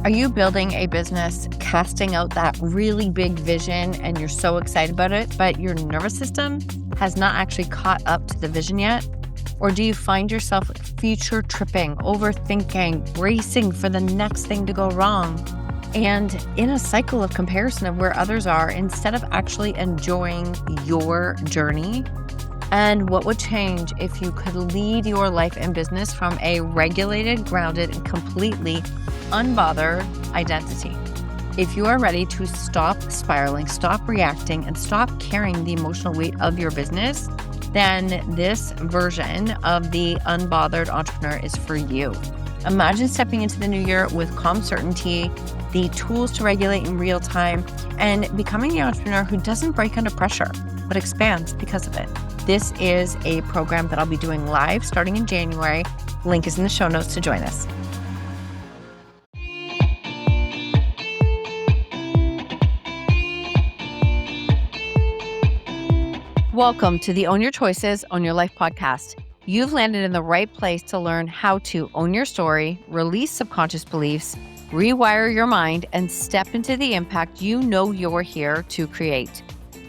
Are you building a business, casting out that really big vision, and you're so excited about it, but your nervous system has not actually caught up to the vision yet? Or do you find yourself future tripping, overthinking, racing for the next thing to go wrong, and in a cycle of comparison of where others are instead of actually enjoying your journey? And what would change if you could lead your life and business from a regulated, grounded, and completely unbothered identity? If you are ready to stop spiraling, stop reacting, and stop carrying the emotional weight of your business, then this version of the unbothered entrepreneur is for you. Imagine stepping into the new year with calm certainty, the tools to regulate in real time, and becoming the entrepreneur who doesn't break under pressure, but expands because of it. This is a program that I'll be doing live starting in January. Link is in the show notes to join us. Welcome to the Own Your Choices, Own Your Life podcast. You've landed in the right place to learn how to own your story, release subconscious beliefs, rewire your mind, and step into the impact you know you're here to create.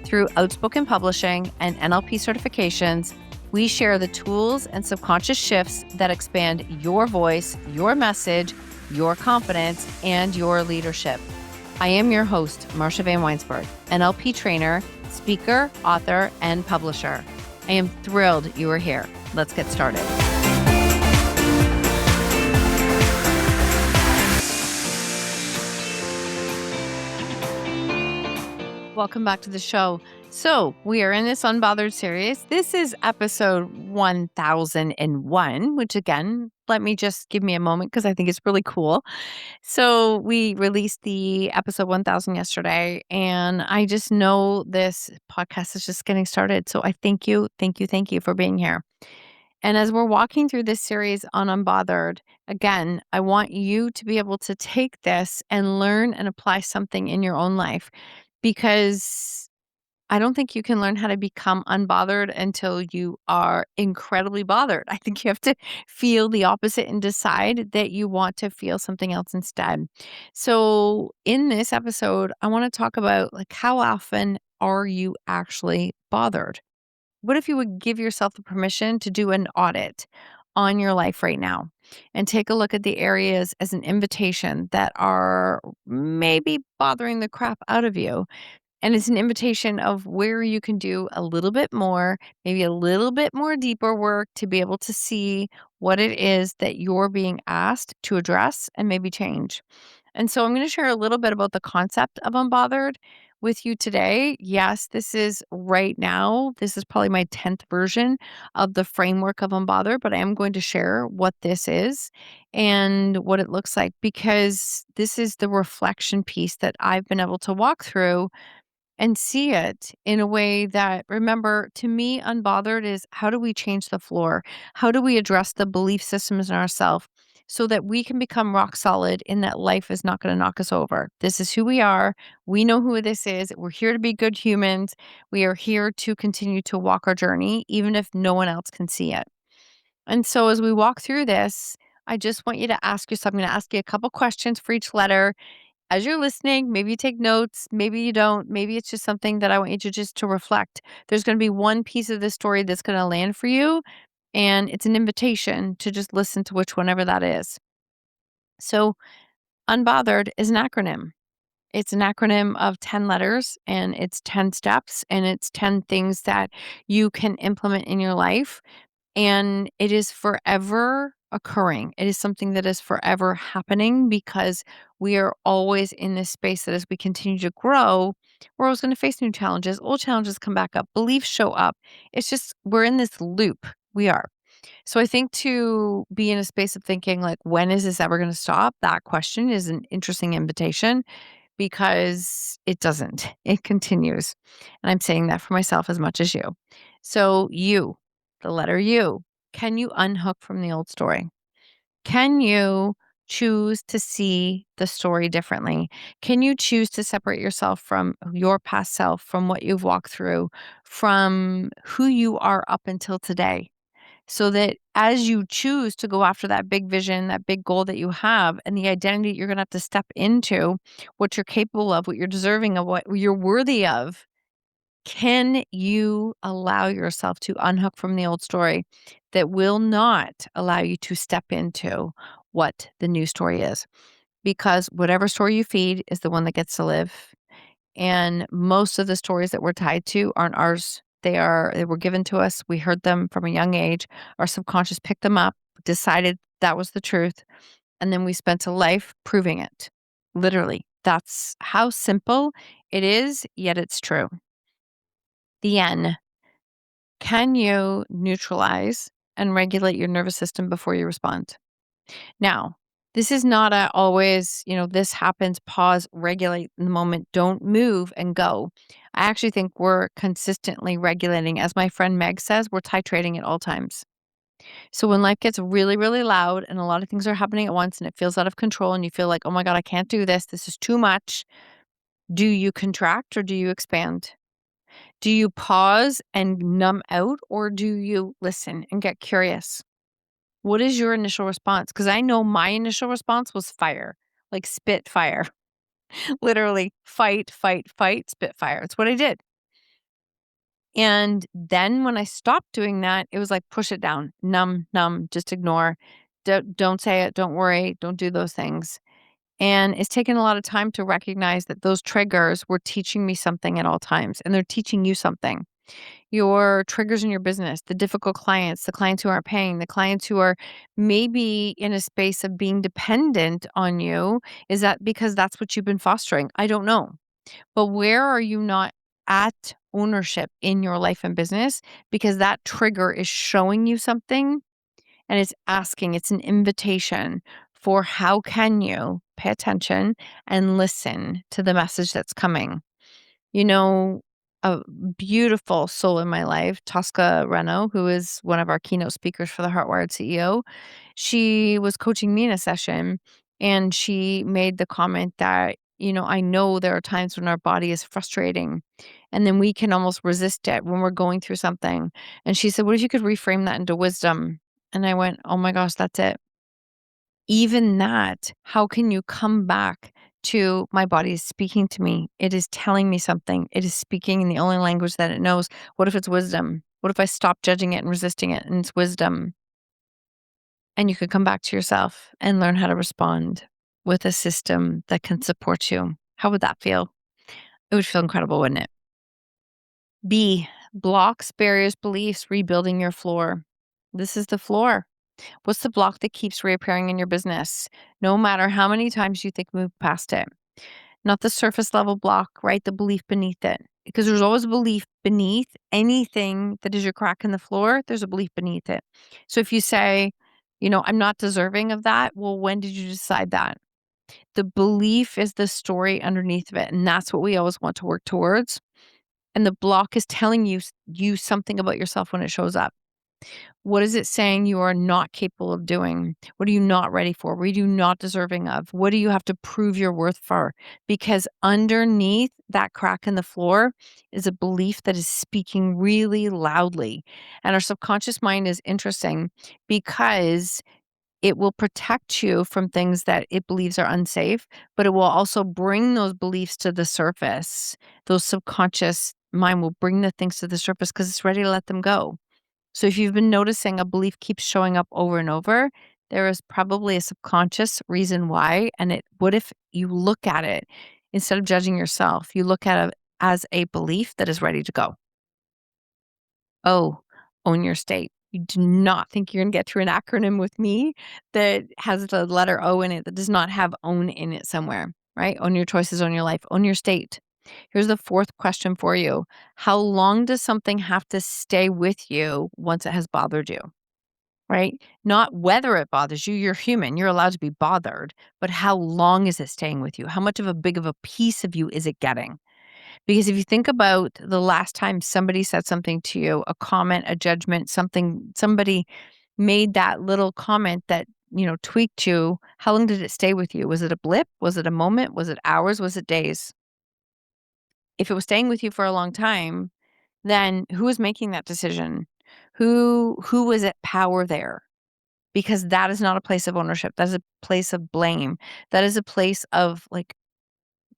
Through Outspoken Publishing and NLP certifications, we share the tools and subconscious shifts that expand your voice, your message, your confidence, and your leadership. I am your host, Marsha Vanwynsberghe, NLP trainer, speaker, author, and publisher. I am thrilled you are here. Let's get started. Welcome back to the show. So we are in this Unbothered series. This is episode 1001, which again, let me just give me a moment because I think it's really cool. So we released the episode 1000 yesterday, and I just know this podcast is just getting started. So I thank you for being here. And as we're walking through this series on Unbothered, again, I want you to be able to take this and learn and apply something in your own life, because I don't think you can learn how to become unbothered until you are incredibly bothered. I think you have to feel the opposite and decide that you want to feel something else instead. So in this episode, I want to talk about how often are you actually bothered? What if you would give yourself the permission to do an audit on your life right now and take a look at the areas as an invitation that are maybe bothering the crap out of you? And it's an invitation of where you can do a little bit more, maybe a little bit more deeper work to be able to see what it is that you're being asked to address and maybe change. And so I'm going to share a little bit about the concept of Unbothered with you today. Yes, this is right now. This is probably my 10th version of the framework of Unbothered, but I am going to share what this is and what it looks like, because this is the reflection piece that I've been able to walk through and see it in a way that, remember, to me, unbothered is how do we change the floor? How do we address the belief systems in ourselves so that we can become rock solid in that life is not going to knock us over? This is who we are. We know who this is. We're here to be good humans. We are here to continue to walk our journey, even if no one else can see it. And so as we walk through this, I just want you to ask yourself, I'm going to ask you a couple questions for each letter. As you're listening, maybe you take notes, maybe you don't, maybe it's just something that I want you to just to reflect. There's going to be one piece of the story that's going to land for you, and it's an invitation to just listen to which whenever that is. So Unbothered is an acronym. It's an acronym of 10 letters, and it's 10 steps, and it's 10 things that you can implement in your life. And it is forever occurring. It is something that is forever happening, because we are always in this space that as we continue to grow, we're always going to face new challenges. Old challenges come back up. Beliefs show up. It's just, we're in this loop. We are. So I think to be in a space of thinking when is this ever going to stop? That question is an interesting invitation, because it doesn't. It continues. And I'm saying that for myself as much as you. So you, the letter U, can you unhook from the old story? Can you choose to see the story differently? Can you choose to separate yourself from your past self, from what you've walked through, from who you are up until today? so that as you choose to go after that big vision, that big goal that you have, and the identity you're going to have to step into, what you're capable of, what you're deserving of, what you're worthy of, can you allow yourself to unhook from the old story that will not allow you to step into what the new story is? Because whatever story you feed is the one that gets to live. And most of the stories that we're tied to aren't ours. They were given to us. We heard them from a young age. Our subconscious picked them up, decided that was the truth, and then we spent a life proving it. Literally. That's how simple it is, yet it's true. The N. Can you neutralize and regulate your nervous system before you respond? Now, this is not a always, this happens, pause, regulate in the moment, don't move and go. I actually think we're consistently regulating. As my friend Meg says, we're titrating at all times. So when life gets really, really loud and a lot of things are happening at once and it feels out of control and you feel like, oh my God, I can't do this. This is too much. Do you contract or do you expand? Do you pause and numb out or do you listen and get curious? What is your initial response? Because I know my initial response was fire, like spit fire, literally fight, fight, fight, spit fire. It's what I did. And then when I stopped doing that, it was like push it down, numb, numb, just ignore. Don't say it. Don't worry. Don't do those things. And it's taken a lot of time to recognize that those triggers were teaching me something at all times, and they're teaching you something. Your triggers in your business, the difficult clients, the clients who aren't paying, the clients who are maybe in a space of being dependent on you. Is that because that's what you've been fostering? I don't know. But where are you not at ownership in your life and business? Because that trigger is showing you something and it's asking, it's an invitation for how can you pay attention and listen to the message that's coming. You know, a beautiful soul in my life, Tosca Reno, who is one of our keynote speakers for the Heartwired CEO, she was coaching me in a session and she made the comment that, I know there are times when our body is frustrating and then we can almost resist it when we're going through something. And she said, what if you could reframe that into wisdom? And I went, oh my gosh, that's it. Even that, how can you come back to my body is speaking to me? It is telling me something. It is speaking in the only language that it knows. What if it's wisdom? What if I stop judging it and resisting it and it's wisdom? And you could come back to yourself and learn how to respond with a system that can support you. How would that feel? It would feel incredible, wouldn't it? B, blocks, barriers, beliefs, rebuilding your floor. This is the floor. What's the block that keeps reappearing in your business? No matter how many times you think move past it. Not the surface level block, right? The belief beneath it. Because there's always a belief beneath anything that is your crack in the floor, there's a belief beneath it. So if you say, I'm not deserving of that, well, when did you decide that? The belief is the story underneath of it. And that's what we always want to work towards. And the block is telling you something about yourself when it shows up. What is it saying you are not capable of doing? What are you not ready for? What are you not deserving of? What do you have to prove your worth for? Because underneath that crack in the floor is a belief that is speaking really loudly. And our subconscious mind is interesting because it will protect you from things that it believes are unsafe, but it will also bring those beliefs to the surface. Those subconscious mind will bring the things to the surface because it's ready to let them go. So if you've been noticing a belief keeps showing up over and over, there is probably a subconscious reason why. And what if you look at it instead of judging yourself, you look at it as a belief that is ready to go? Oh, own your state. You do not think you're going to get through an acronym with me that has the letter O in it that does not have own in it somewhere, right? Own your choices, own your life, own your state. Here's the fourth question for you. How long does something have to stay with you once it has bothered you? Right? Not whether it bothers you. You're human. You're allowed to be bothered. But how long is it staying with you? How much of a big of a piece of you is it getting? Because if you think about the last time somebody said something to you, a comment, a judgment, somebody made that little comment that, tweaked you, how long did it stay with you? Was it a blip? Was it a moment? Was it hours? Was it days? If it was staying with you for a long time, then who is making that decision? Who is at power there? Because that is not a place of ownership. That is a place of blame. That is a place of like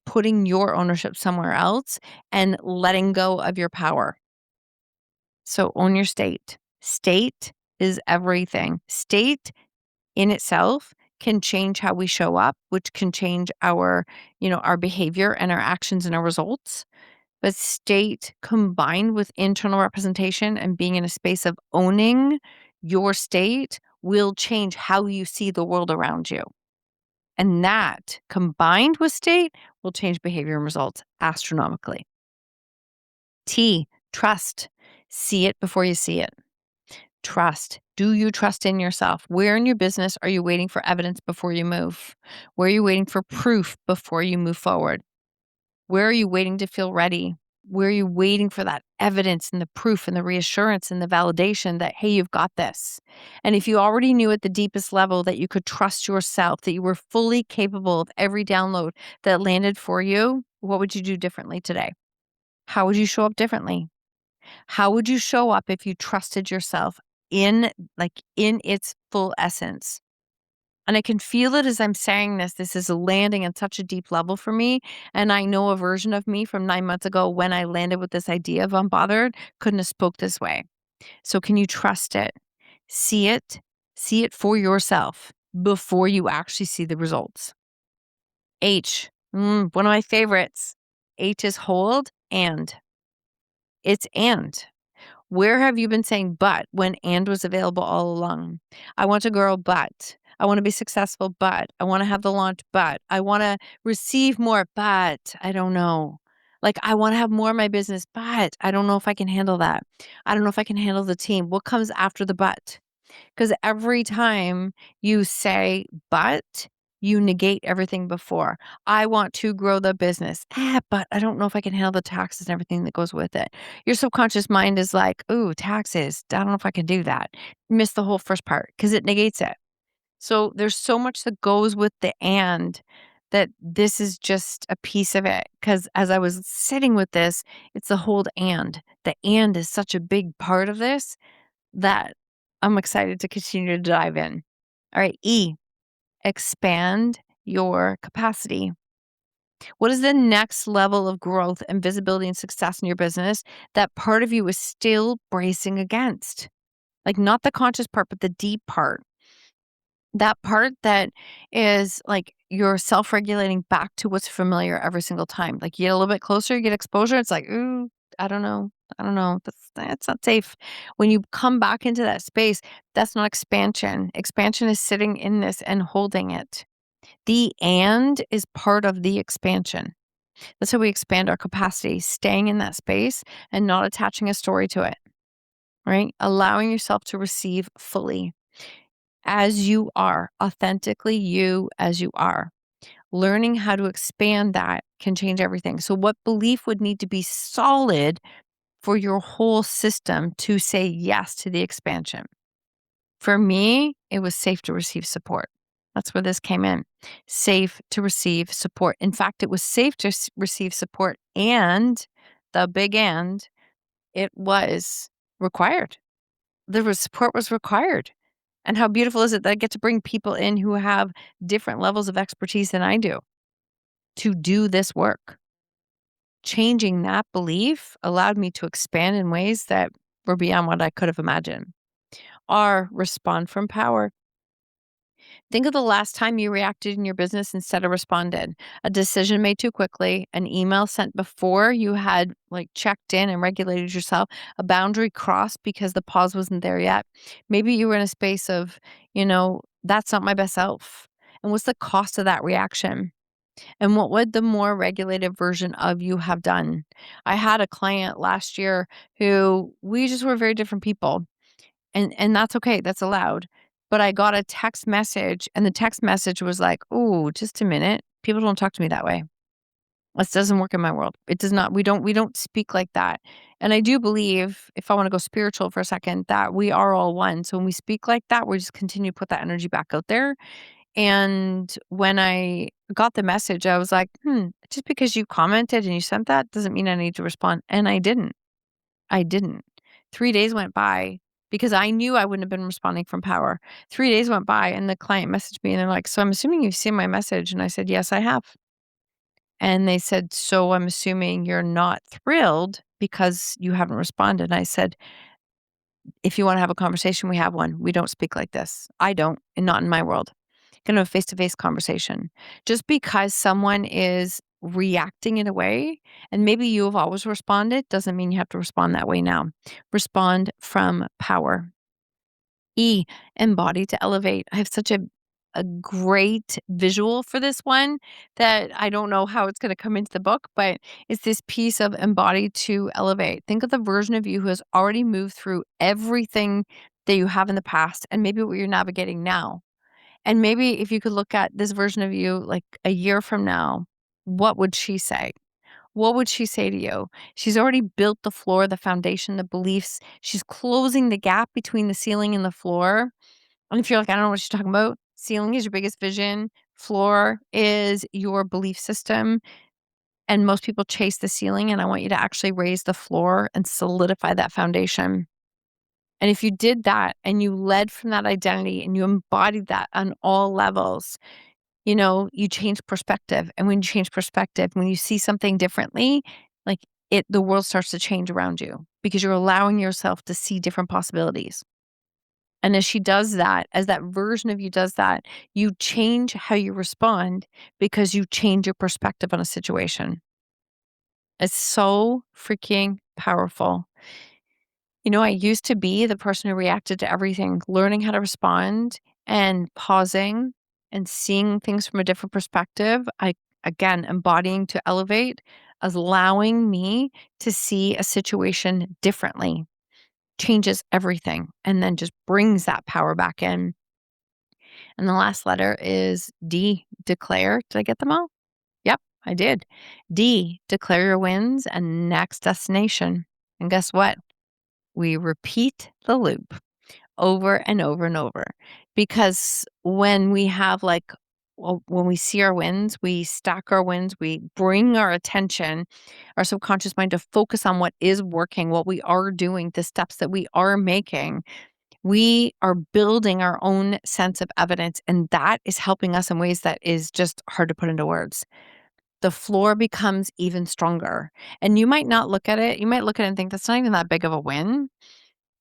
putting your ownership somewhere else and letting go of your power. So own your state. State is everything. State in itself can change how we show up, which can change our behavior and our actions and our results. But state combined with internal representation and being in a space of owning your state will change how you see the world around you. And that combined with state will change behavior and results astronomically. T, trust. See it before you see it. Trust. Do you trust in yourself? Where in your business are you waiting for evidence before you move? Where are you waiting for proof before you move forward? Where are you waiting to feel ready? Where are you waiting for that evidence and the proof and the reassurance and the validation that, hey, you've got this? And if you already knew at the deepest level that you could trust yourself, that you were fully capable of every download that landed for you, what would you do differently today? How would you show up differently? How would you show up if you trusted yourself in its full essence? And I can feel it as I'm saying this. This is landing on such a deep level for me. And I know a version of me from 9 months ago when I landed with this idea of Unbothered couldn't have spoke this way. So can you trust it? See it. See it for yourself before you actually see the results. H, one of my favorites. H is hold and. It's and. Where have you been saying but when and was available all along? I want to grow, but I want to be successful, but I want to have the launch, but I want to receive more, but I don't know. Like, I want to have more of my business, but I don't know if I can handle that. I don't know if I can handle the team. What comes after the but? Because every time you say but, you negate everything before. I want to grow the business, but I don't know if I can handle the taxes and everything that goes with it. Your subconscious mind is like, ooh, taxes. I don't know if I can do that. Miss the whole first part because it negates it. So there's so much that goes with the and that this is just a piece of it. Because as I was sitting with this, it's the whole and. The and is such a big part of this that I'm excited to continue to dive in. All right, E, expand your capacity. What is the next level of growth and visibility and success in your business that part of you is still bracing against? Like, not the conscious part, but the deep part. That part that is like you're self-regulating back to what's familiar every single time. Like, you get a little bit closer, you get exposure. It's like, ooh, I don't know. I don't know. That's not safe. When you come back into that space, that's not expansion. Expansion is sitting in this and holding it. The and is part of the expansion. That's how we expand our capacity, staying in that space and not attaching a story to it, right? Allowing yourself to receive fully as you are, authentically you as you are. Learning how to expand that can change everything. So, what belief would need to be solid for your whole system to say yes to the expansion? For me, it was safe to receive support. That's where this came in. Safe to receive support. In fact, it was safe to receive support, and the big and, it was required. Support was required. And how beautiful is it that I get to bring people in who have different levels of expertise than I do to do this work? Changing that belief allowed me to expand in ways that were beyond what I could have imagined. R, respond from power. Think of the last time you reacted in your business instead of responded. A decision made too quickly, an email sent before you had like checked in and regulated yourself, a boundary crossed because the pause wasn't there yet. Maybe you were in a space of, that's not my best self. And what's the cost of that reaction? And what would the more regulated version of you have done? I had a client last year who we just were very different people. And that's okay, that's allowed. But I got a text message, and the text message was like, "Oh, just a minute. People don't talk to me that way. This doesn't work in my world. It does not. We don't speak like that." And I do believe, if I want to go spiritual for a second, that we are all one. So when we speak like that, we just continue to put that energy back out there. And when I got the message, I was like, just because you commented and you sent that doesn't mean I need to respond. And I didn't. I didn't. 3 days went by. because I knew I wouldn't have been responding from power. 3 days went by and the client messaged me and they're like, "So I'm assuming you've seen my message." And I said, "Yes, I have." And they said, "So I'm assuming you're not thrilled because you haven't responded." And I said, "If you want to have a conversation, we have one. We don't speak like this. I don't, and not in my world. Going to have a face-to-face conversation." Just because someone is reacting in a way, and maybe you have always responded, doesn't mean you have to respond that way now. Respond from power. E, embody to elevate. I have such a great visual for this one that I don't know how it's going to come into the book, but it's this piece of embody to elevate. Think of the version of you who has already moved through everything that you have in the past and maybe what you're navigating now. And maybe if you could look at this version of you like a year from now, what would she say? What would she say to you? She's already built the floor, the foundation, the beliefs. She's closing the gap between the ceiling and the floor. And if you're like, "I don't know what she's talking about," ceiling is your biggest vision, floor is your belief system. And most people chase the ceiling. And I want you to actually raise the floor and solidify that foundation. And if you did that and you led from that identity and you embodied that on all levels, you change perspective. And when you change perspective, when you see something differently, like the world starts to change around you because you're allowing yourself to see different possibilities. And as she does that, as that version of you does that, you change how you respond because you change your perspective on a situation. It's so freaking powerful. I used to be the person who reacted to everything, learning how to respond and pausing and seeing things from a different perspective. Again, embodying to elevate, allowing me to see a situation differently changes everything and then just brings that power back in. And the last letter is D, declare. Did I get them all? Yep, I did. D, declare your wins and next destination. And guess what? We repeat the loop over and over and over because when we have when we see our wins, we stack our wins, we bring our attention, our subconscious mind to focus on what is working, what we are doing, the steps that we are making. We are building our own sense of evidence, and that is helping us in ways that is just hard to put into words. The floor becomes even stronger. And you might not look at it. You might look at it and think that's not even that big of a win.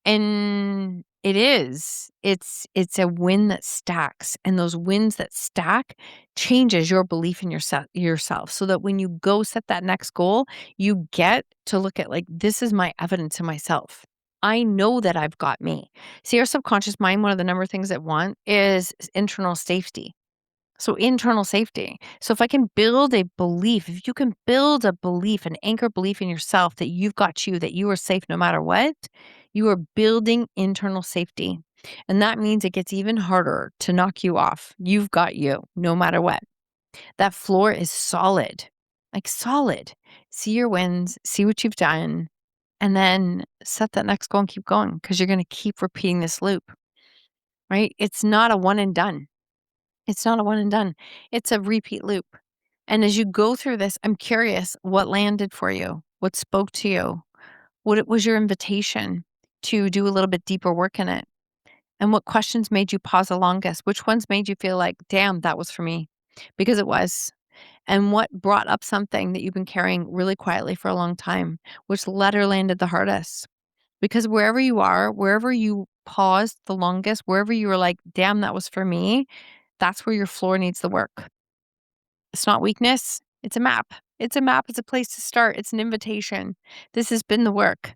And it is. It's a win that stacks. And those wins that stack changes your belief in yourself so that when you go set that next goal, you get to look at this is my evidence in myself. I know that I've got me. See, our subconscious mind, one of the number of things it want is internal safety. So internal safety. So if I can build a belief, if you can build a belief, an anchor belief in yourself that you've got you, that you are safe no matter what, you are building internal safety. And that means it gets even harder to knock you off. You've got you no matter what. That floor is solid, solid. See your wins, see what you've done, and then set that next goal and keep going because you're going to keep repeating this loop, right? It's not a one and done. It's not a one and done. It's a repeat loop. And as you go through this, I'm curious what landed for you, what spoke to you, what it was your invitation to do a little bit deeper work in it, and what questions made you pause the longest, which ones made you feel like, damn, that was for me, because it was. And what brought up something that you've been carrying really quietly for a long time, which letter landed the hardest. Because wherever you are, wherever you paused the longest, wherever you were like, damn, that was for me, that's where your floor needs the work. It's not weakness. It's a map. It's a map. It's a place to start. It's an invitation. This has been the work.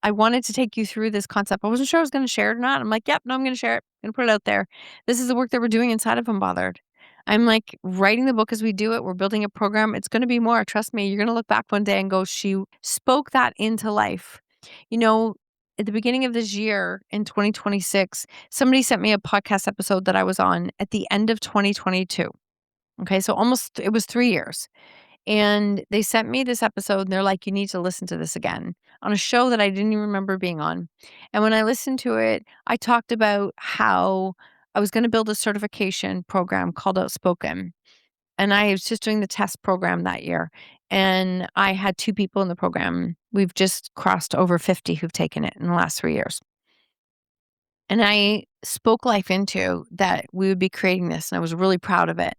I wanted to take you through this concept. I wasn't sure I was going to share it or not. I'm like, yep, no, I'm going to share it. I'm going to put it out there. This is the work that we're doing inside of Unbothered. I'm like writing the book as we do it. We're building a program. It's going to be more. Trust me. You're going to look back one day and go, she spoke that into life. At the beginning of this year in 2026, somebody sent me a podcast episode that I was on at the end of 2022. Okay, so it was 3 years. And they sent me this episode and they're like, you need to listen to this again on a show that I didn't even remember being on. And when I listened to it, I talked about how I was going to build a certification program called OUTSPOKEN. And I was just doing the test program that year. And I had 2 people in the program. We've just crossed over 50 who've taken it in the last 3 years. And I spoke life into that we would be creating this, and I was really proud of it.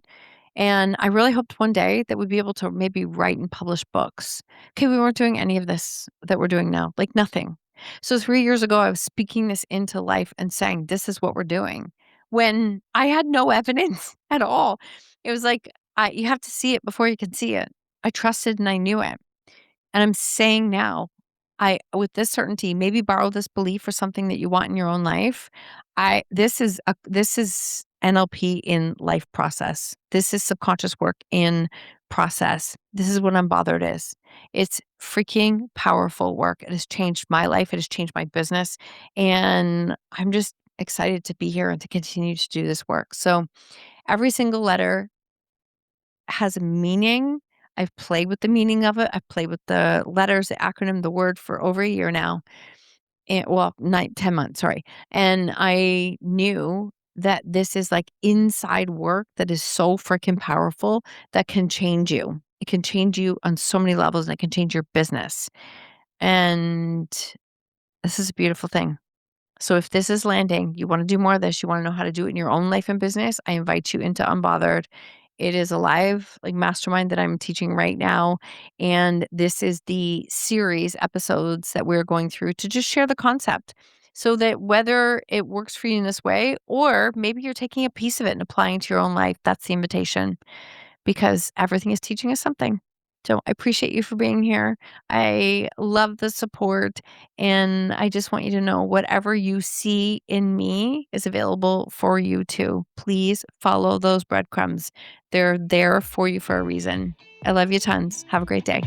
And I really hoped one day that we'd be able to maybe write and publish books. Okay, we weren't doing any of this that we're doing now, like nothing. So 3 years ago, I was speaking this into life and saying, this is what we're doing when I had no evidence at all. It was like, you have to see it before you can see it. I trusted and I knew it. And I'm saying now, with this certainty, maybe borrow this belief for something that you want in your own life. This is NLP in life process. This is subconscious work in process. This is what Unbothered is. It's freaking powerful work. It has changed my life. It has changed my business. And I'm just excited to be here and to continue to do this work. So every single letter has a meaning. I've played with the meaning of it. I've played with the letters, the acronym, the word for over a year now. And well, 10 months, sorry. And I knew that this is like inside work that is so freaking powerful that can change you. It can change you on so many levels and it can change your business. And this is a beautiful thing. So if this is landing, you want to do more of this, you want to know how to do it in your own life and business, I invite you into Unbothered. It is a live like mastermind that I'm teaching right now. And this is the series episodes that we're going through to just share the concept so that whether it works for you in this way, or maybe you're taking a piece of it and applying it to your own life, that's the invitation because everything is teaching us something. So I appreciate you for being here. I love the support. And I just want you to know whatever you see in me is available for you too. Please follow those breadcrumbs. They're there for you for a reason. I love you tons. Have a great day.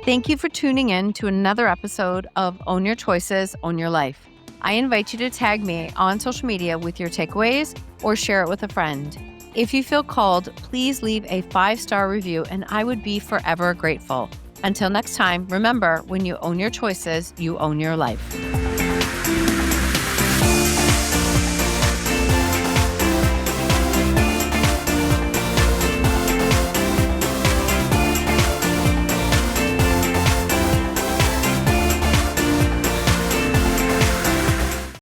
Thank you for tuning in to another episode of Own Your Choices, Own Your Life. I invite you to tag me on social media with your takeaways or share it with a friend. If you feel called, please leave a 5-star review and I would be forever grateful. Until next time, remember, when you own your choices, you own your life.